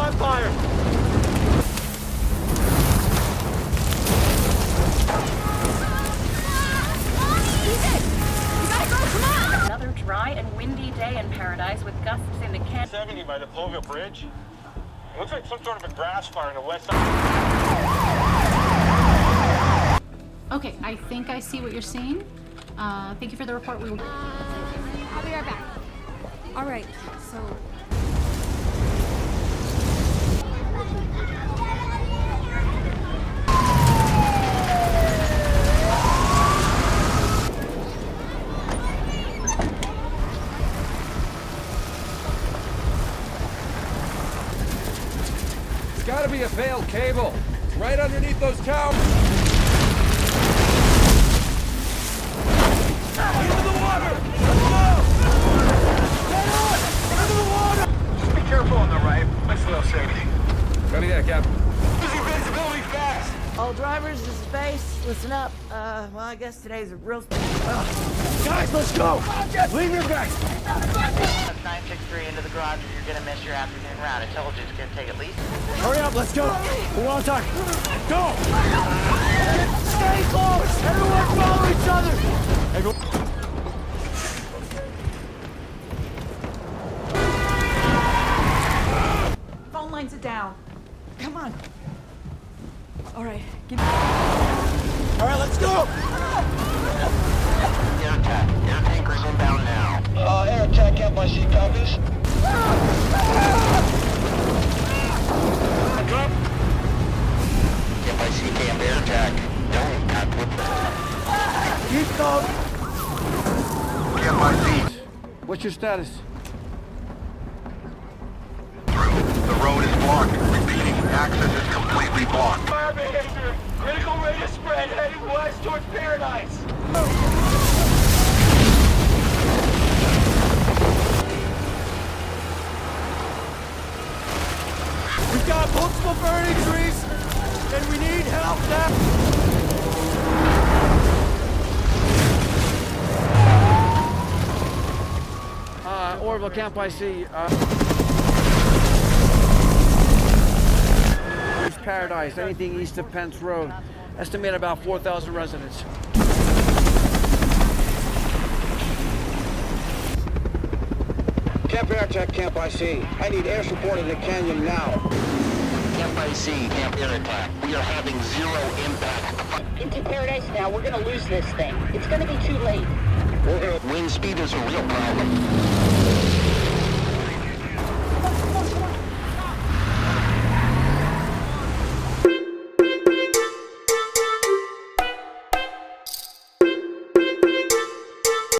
Wildfire! Another dry and windy day in paradise with gusts in the 70 by the Ploville Bridge. It looks like some sort of a grass fire in the west side. Okay, I think I see what you're seeing. Thank you for the report. We will. I'll be right back. All right, so. It's gotta be a failed cable. Right underneath those towers. Into the water! Let's go! Head on! Into the water! Just be careful on the right. Let's little safety. Copy that, Captain. Losing visibility fast. All drivers, this is base. Listen up. Well, I guess today's a real... Guys, let's go! Leave your bags! 963 into the garage or you're gonna miss your afternoon route. I told you it's gonna take at least... Hurry up, let's go! We want to talk. Go! Stay close! Everyone follow each other! Phone lines are down. Come on. All right, All right, let's go! Air attack. Air tankers inbound now. Air attack camp by sea copies. Drop. If I see camp air attack, don't cut with Keep going! Camp by sea. What's your status? The road is blocked. Repeating, access is completely blocked. Fire behavior. Critical rate of spread heading west towards Paradise. We've got multiple burning trees, and we need help now! Orville, Camp I see. East Paradise, anything east of Pence Road. Estimate about 4,000 residents. Camp Air Attack, Camp IC. I need air support in the canyon now. Camp IC, Camp Air Attack. We are having zero impact. Into Paradise now. We're gonna lose this thing. It's gonna be too late. Wind speed is a real problem.